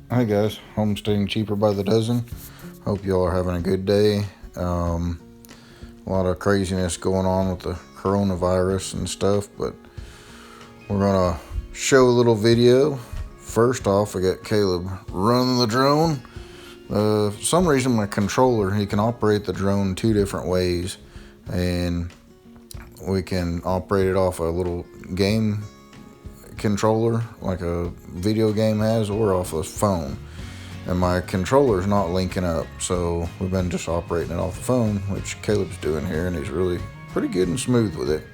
Hi guys, homesteading cheaper by the dozen. Hope y'all are having a good day. A lot of craziness going on with the coronavirus and stuff, but we're gonna show a little video. First off, I got Caleb running the drone. For some reason, my controller, he can operate the drone two different ways, and we can operate it off a little game controller like a video game has, or off a phone. And my controller's not linking up, so we've been just operating it off the phone, which Caleb's doing here, and he's really pretty good and smooth with it.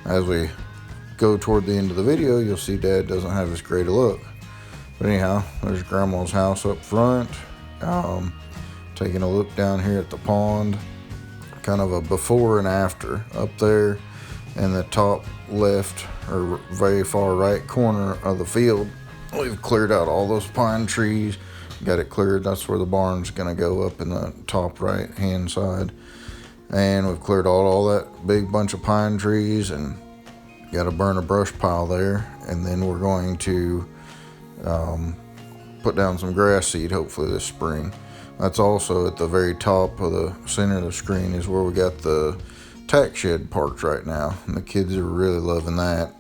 As we go toward the end of the video, you'll see Dad doesn't have as great a look. But anyhow, there's Grandma's house up front. Taking a look down here at the pond, kind of a before and after. Up there in the top left or very far right corner of the field, we've cleared out all those pine trees, got it cleared. That's where the barn's gonna go, up in the top right hand side. And we've cleared all that big bunch of pine trees and got to burn a brush pile there. And then we're going to put down some grass seed hopefully this spring. That's also at the very top of the center of the screen is where we got the tack shed parked right now, and the kids are really loving that.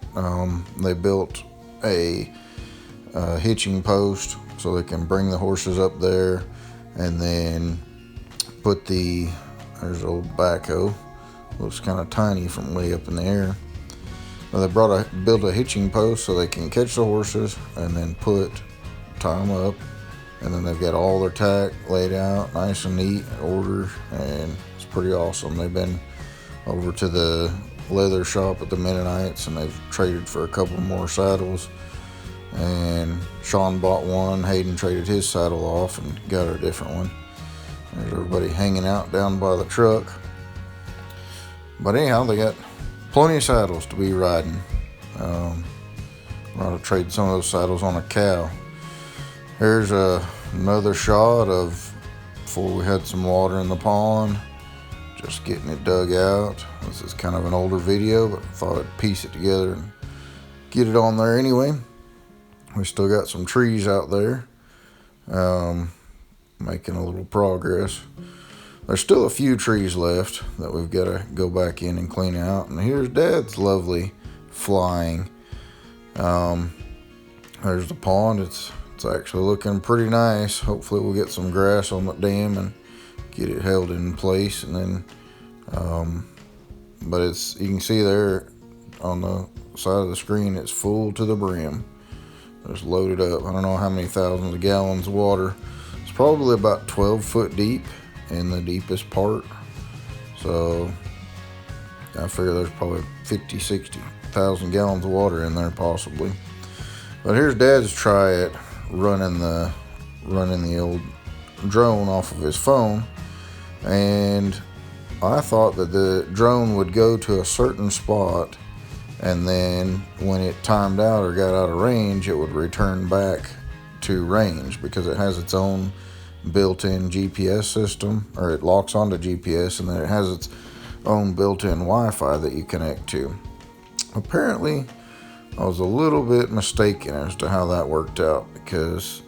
They built a hitching post so they can bring the horses up there, and then put there's old backhoe, looks kind of tiny from way up in the air. Well, they built a hitching post so they can catch the horses and then tie them up, and then they've got all their tack laid out nice and neat order, and it's pretty awesome. They've been over to the leather shop at the Mennonites, and they've traded for a couple more saddles, and Sean bought one. Hayden traded his saddle off and got a different one. There's everybody hanging out down by the truck. But anyhow, they got plenty of saddles to be riding. We're going to trade some of those saddles on a cow. Here's another shot of before we had some water in the pond, just getting it dug out. This is kind of an older video, but I thought I'd piece it together and get it on there anyway. We still got some trees out there, making a little progress. There's still a few trees left that we've got to go back in and clean out. And here's Dad's lovely flying. There's the pond. It's actually looking pretty nice. Hopefully we'll get some grass on the dam and get it held in place. And then, but you can see there on the side of the screen, it's full to the brim. Just loaded up. I don't know how many thousands of gallons of water. It's probably about 12 foot deep in the deepest part. So I figure there's probably 50-60,000 gallons of water in there possibly. But here's Dad's try at running the old drone off of his phone, and I thought that the drone would go to a certain spot, and then when it timed out or got out of range, it would return back to range, because it has its own built-in GPS system, or it locks onto GPS, and then it has its own built-in Wi-Fi that you connect to. Apparently I was a little bit mistaken as to how that worked out, because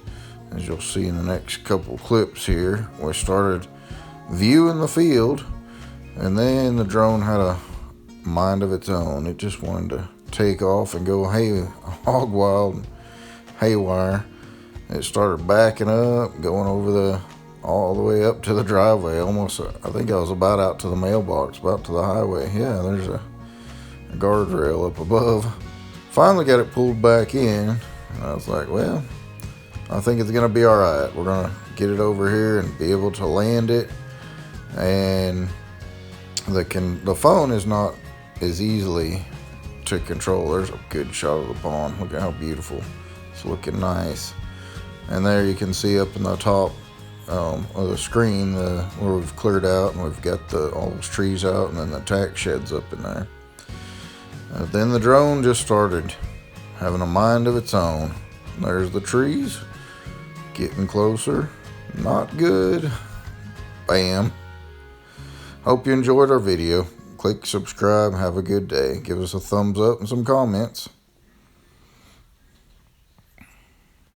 as you'll see in the next couple clips here, we started viewing the field, and then the drone had a mind of its own. It just wanted to take off and go hog wild, haywire. It started backing up, going over all the way up to the driveway. Almost, I think I was about out to the mailbox, about to the highway. Yeah, there's a guardrail up above. Finally got it pulled back in, and I was like, well, I think it's gonna be all right. We're gonna get it over here and be able to land it. And the phone is not as easily to control. There's a good shot of the pond. Look at how beautiful. It's looking nice. And there you can see up in the top of the screen where we've cleared out, and we've got all those trees out, and then the tack shed's up in there. Then the drone just started having a mind of its own. There's the trees getting closer. Not good. Bam. Hope you enjoyed our video. Click subscribe. Have a good day. Give us a thumbs up and some comments.